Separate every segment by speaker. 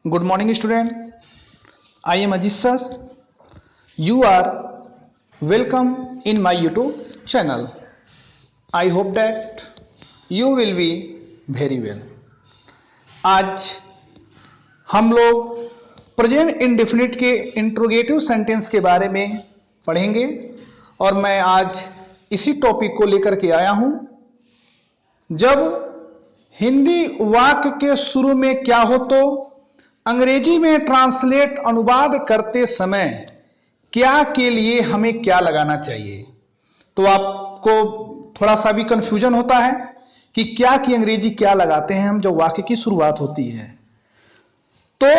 Speaker 1: Good morning, student. I am Ajit sir. You are welcome in my YouTube channel. I hope that you will be very well. आज हम लोग present indefinite के interrogative sentence के बारे में पढ़ेंगे और मैं आज इसी टॉपिक को लेकर के आया हूं। जब हिंदी वाक्य के शुरू में क्या हो तो अंग्रेजी में ट्रांसलेट अनुवाद करते समय क्या के लिए हमें क्या लगाना चाहिए। तो आपको थोड़ा सा भी कंफ्यूजन होता है कि क्या की अंग्रेजी क्या लगाते हैं हम जब वाक्य की शुरुआत होती है। तो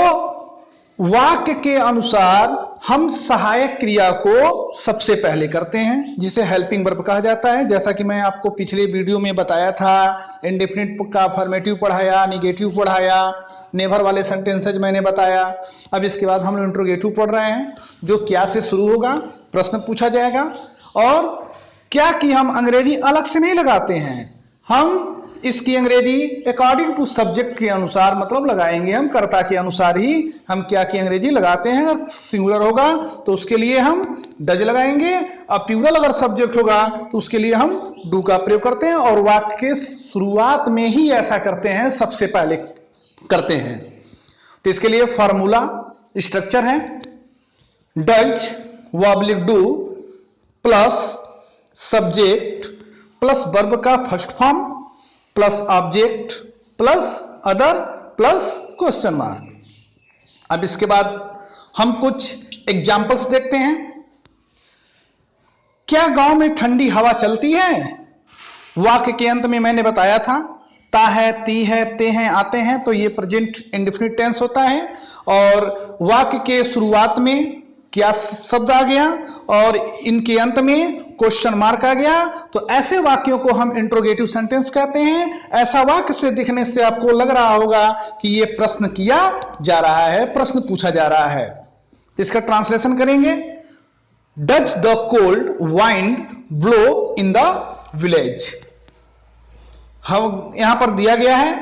Speaker 1: वाक्य के अनुसार हम सहायक क्रिया को सबसे पहले करते हैं जिसे हेल्पिंग वर्ब कहा जाता है। जैसा कि मैं आपको पिछले वीडियो में बताया था, इंडेफिनिट का फॉर्मेटिव पढ़ाया, निगेटिव पढ़ाया, नेवर वाले सेंटेंसेज मैंने बताया। अब इसके बाद हम लोग इंट्रोगेटिव पढ़ रहे हैं जो क्या से शुरू होगा, प्रश्न पूछा जाएगा और क्या की हम अंग्रेजी अलग से नहीं लगाते हैं, हम इसकी अंग्रेजी अकॉर्डिंग टू सब्जेक्ट के अनुसार मतलब लगाएंगे। हम कर्ता के अनुसार ही हम क्या की अंग्रेजी लगाते हैं। अगर सिंगुलर होगा तो उसके लिए हम डज लगाएंगे और प्लूरल अगर सब्जेक्ट होगा तो उसके लिए हम डू का प्रयोग करते हैं और वाक्य के शुरुआत में ही ऐसा करते हैं, सबसे पहले करते हैं। तो इसके लिए फॉर्मूला स्ट्रक्चर है does verb do plus subject plus verb का first form plus object plus other plus question mark. अब इसके बाद हम कुछ एग्जाम्पल्स देखते हैं। क्या गांव में ठंडी हवा चलती है? वाक्य के अंत में मैंने बताया था ता है, ती है, ते हैं, आते हैं, तो ये प्रेजेंट इंडेफिनिट टेंस होता है। और वाक्य के शुरुआत में क्या शब्द आ गया और इनके अंत में क्वेश्चन मार्क आ गया, तो ऐसे वाक्यों को हम इंट्रोगेटिव सेंटेंस कहते हैं। ऐसा वाक्य से दिखने से आपको लग रहा होगा कि ये प्रश्न किया जा रहा है, प्रश्न पूछा जा रहा है। इसका ट्रांसलेशन करेंगे, does the cold wind blow in the village. हम यहां पर दिया गया है,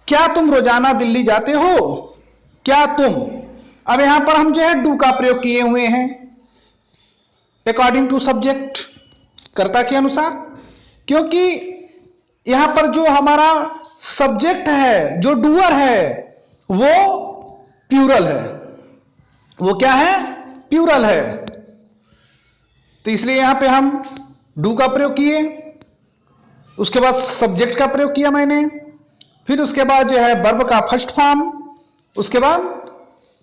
Speaker 1: क्या तुम रोजाना दिल्ली जाते हो? क्या तुम, अब यहां पर हम जो है डू का प्रयोग किए हुए हैं अकॉर्डिंग टू सब्जेक्ट, कर्ता के अनुसार, क्योंकि यहां पर जो हमारा सब्जेक्ट है, जो डूअर है, वो प्लूरल है। वो क्या है? प्लूरल है। तो इसलिए यहां पे हम डू का प्रयोग किए, उसके बाद सब्जेक्ट का प्रयोग किया मैंने, फिर उसके बाद जो है वर्ब का फर्स्ट फॉर्म, उसके बाद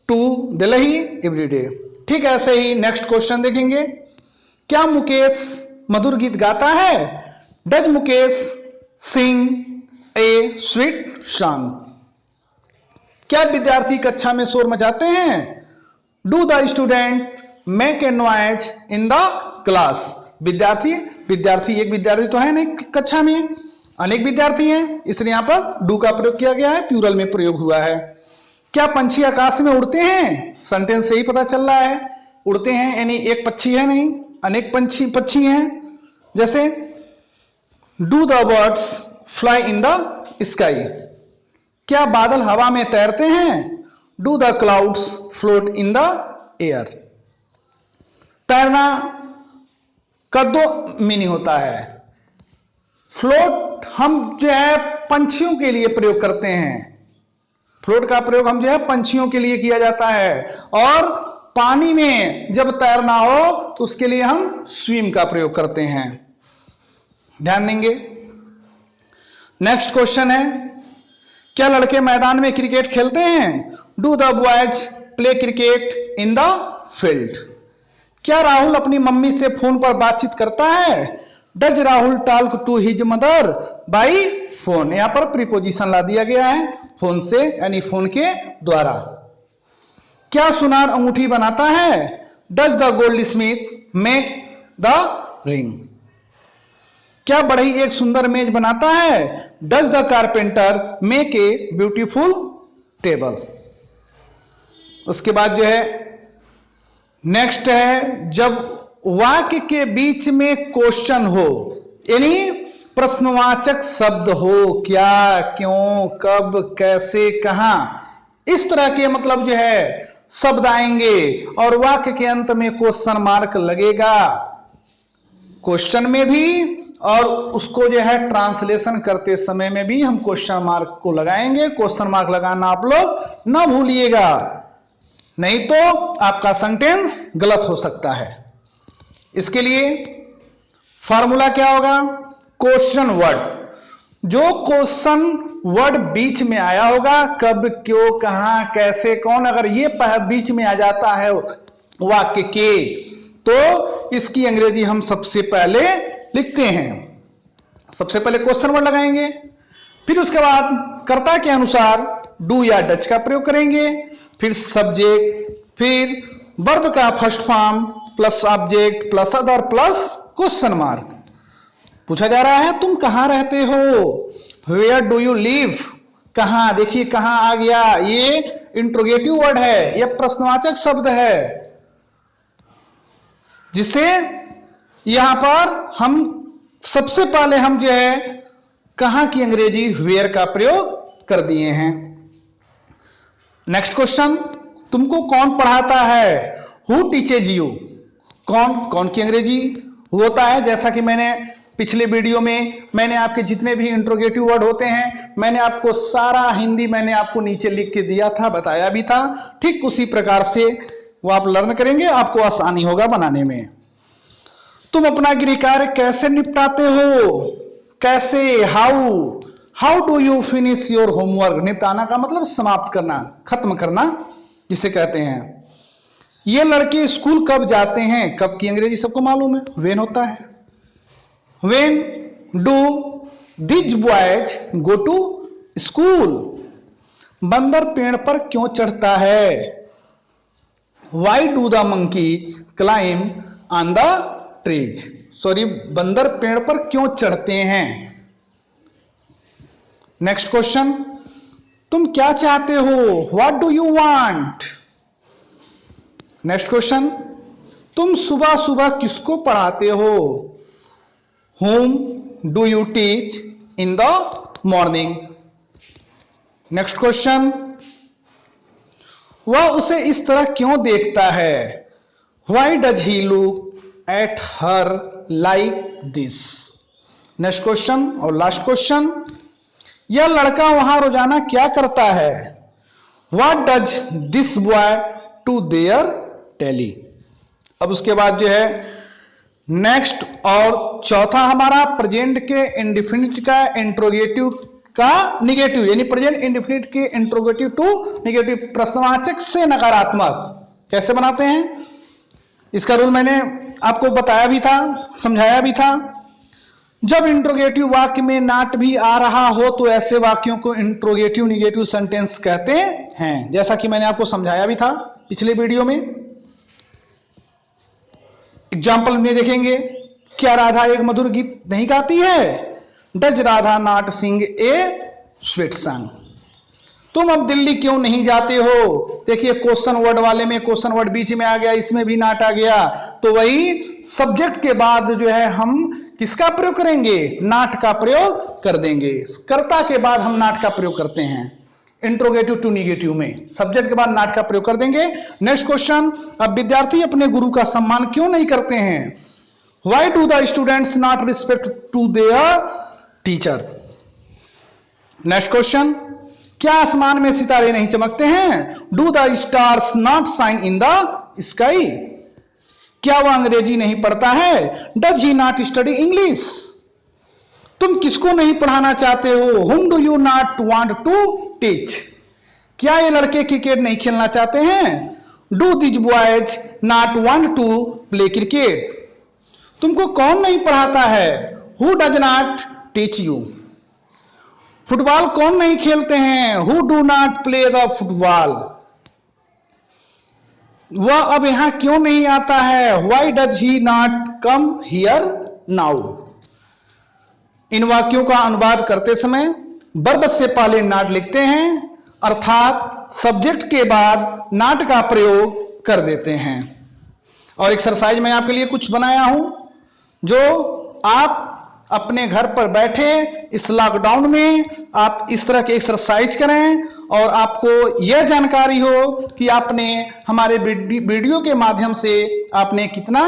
Speaker 1: टू दिल्ली एवरीडे। ठीक ऐसे ही नेक्स्ट क्वेश्चन देखेंगे, क्या मुकेश मधुर गीत गाता है? Does Mukesh sing a sweet song. क्या विद्यार्थी कक्षा में शोर मचाते हैं? Do the student make a noise in the class. विद्यार्थी एक विद्यार्थी तो है नहीं कक्षा में, अनेक विद्यार्थी हैं, इसलिए यहां पर डू का प्रयोग किया गया है, प्लूरल में प्रयोग हुआ है। क्या पंछी आकाश में उड़ते हैं? सेंटेंस से ही पता चल रहा है उड़ते हैं, यानी एक पक्षी है नहीं, अनेक पक्षी हैं। जैसे do the birds fly in the sky. क्या बादल हवा में तैरते हैं? Do the clouds float in the air. तैरना का दो मीनिंग होता है। फ्लोट हम जो है पंछियों के लिए प्रयोग करते हैं, फ्लोट का प्रयोग हम जो है पंछियों के लिए किया जाता है, और पानी में जब तैरना हो तो उसके लिए हम स्विम का प्रयोग करते हैं। ध्यान देंगे। नेक्स्ट क्वेश्चन है, क्या लड़के मैदान में क्रिकेट खेलते हैं? Do the boys play cricket in the field. क्या राहुल अपनी मम्मी से फोन पर बातचीत करता है? Does Rahul talk to his mother by phone. यहां पर प्रीपोजिशन ला दिया गया है, फोन से यानी फोन के द्वारा। क्या सुनार अंगूठी बनाता है? Does the gold Smith make the ring. क्या बढ़ई एक सुंदर मेज बनाता है? Does the carpenter make a beautiful table. उसके बाद जो है नेक्स्ट है, जब वाक्य के बीच में क्वेश्चन हो, यानी प्रश्नवाचक शब्द हो, क्या, क्यों, कब, कैसे, कहां, इस तरह के मतलब जो है शब्द आएंगे और वाक्य के अंत में क्वेश्चन मार्क लगेगा, क्वेश्चन में भी और उसको जो है ट्रांसलेशन करते समय में भी हम क्वेश्चन मार्क को लगाएंगे। क्वेश्चन मार्क लगाना आप लोग ना भूलिएगा, नहीं तो आपका सेंटेंस गलत हो सकता है। इसके लिए फॉर्मूला क्या होगा? क्वेश्चन वर्ड, जो क्वेश्चन वर्ड बीच में आया होगा, कब, क्यों, कहां, कैसे, कौन, अगर ये बीच में आ जाता है वाक्य के, तो इसकी अंग्रेजी हम सबसे पहले लिखते हैं। सबसे पहले क्वेश्चन वर्ड लगाएंगे, फिर उसके बाद कर्ता के अनुसार डू या डच का प्रयोग करेंगे, फिर सब्जेक्ट, फिर वर्ब का first form plus object plus other plus question mark. पूछा जा रहा है तुम कहां रहते हो, वेयर डू यू लिव, कहां, देखिए कहां आ गया, ये इंट्रोगेटिव वर्ड है, यह प्रश्नवाचक शब्द है, जिसे यहां पर हम सबसे पहले हम जो है कहां की अंग्रेजी वेयर का प्रयोग कर दिए हैं। नेक्स्ट क्वेश्चन, तुमको कौन पढ़ाता है, हु टीचेज यू, कौन की अंग्रेजी होता है। जैसा कि मैंने पिछले वीडियो में मैंने आपके जितने भी इंट्रोगेटिव वर्ड होते हैं मैंने आपको सारा हिंदी मैंने आपको नीचे लिख के दिया था, बताया भी था। ठीक उसी प्रकार से वो आप लर्न करेंगे, आपको आसानी होगा बनाने में। तुम अपना गृह कार्य कैसे निपटाते हो, कैसे, how do you finish your homework. निपटाना का मतलब समाप्त करना, खत्म करना जिसे कहते हैं। ये लड़के स्कूल कब जाते हैं, कब की अंग्रेजी सबको मालूम है, वेन होता है। When do these boys go to school? बंदर पेड़ पर क्यों चढ़ता है, Why do the monkeys climb on the trees? Sorry, बंदर पेड़ पर क्यों चढ़ते हैं। नेक्स्ट क्वेश्चन, तुम क्या चाहते हो, What do you want? Next question, तुम सुबह सुबह किसको पढ़ाते हो, Whom do you teach in the morning? Next question, वह उसे इस तरह क्यों देखता है, Why does he look at her like this? Next question और लास्ट क्वेश्चन, यह लड़का वहां रोजाना क्या करता है, What does this boy do there daily? अब उसके बाद जो है नेक्स्ट और चौथा हमारा प्रेजेंट के इंडेफिनिट का इंट्रोगेटिव का निगेटिव, यानी प्रेजेंट इंडेफिनिट के इंट्रोगेटिव टू निगेटिव, प्रश्नवाचक से नकारात्मक कैसे बनाते हैं। इसका रूल मैंने आपको बताया भी था, समझाया भी था। जब इंट्रोगेटिव वाक्य में नॉट भी आ रहा हो तो ऐसे वाक्यों को इंट्रोगेटिव निगेटिव सेंटेंस कहते हैं, जैसा कि मैंने आपको समझाया भी था पिछले वीडियो में। एग्जाम्पल में देखेंगे, क्या राधा एक मधुर गीत नहीं गाती है, does Radha not sing a sweet song. तुम अब दिल्ली क्यों नहीं जाते हो, देखिए क्वेश्चन वर्ड वाले में क्वेश्चन वर्ड बीच में आ गया, इसमें भी नॉट आ गया, तो वही सब्जेक्ट के बाद जो है हम किसका प्रयोग करेंगे, नॉट का प्रयोग कर देंगे। कर्ता के बाद हम नॉट का प्रयोग करते हैं इंट्रोगेटिव टू निगेटिव में, सब्जेक्ट के बाद नॉट का प्रयोग कर देंगे। नेक्स्ट क्वेश्चन, अब विद्यार्थी अपने गुरु का सम्मान क्यों नहीं करते हैं, why do the students not respect to their teacher. Next question, क्या आसमान में सितारे नहीं चमकते हैं, do the stars not shine in the sky. क्या वह अंग्रेजी नहीं पढ़ता है, does he not study English. तुम किसको नहीं पढ़ाना चाहते हो, whom do you not want to teach? क्या ये लड़के क्रिकेट नहीं खेलना चाहते हैं, do these boys not want to play cricket? तुमको कौन नहीं पढ़ाता है, who does not teach you? Football कौन नहीं खेलते हैं, who do not play the football? वह अब यहां क्यों नहीं आता है, why does he not come here now? इन वाक्यों का अनुवाद करते समय वर्ब से पहले नॉट लिखते हैं, अर्थात सब्जेक्ट के बाद नॉट का प्रयोग कर देते हैं। और एक्सरसाइज में आपके लिए कुछ बनाया हूं जो आप अपने घर पर बैठे इस लॉकडाउन में आप इस तरह के एक्सरसाइज करें और आपको यह जानकारी हो कि आपने हमारे वीडियो के माध्यम से आपने कितना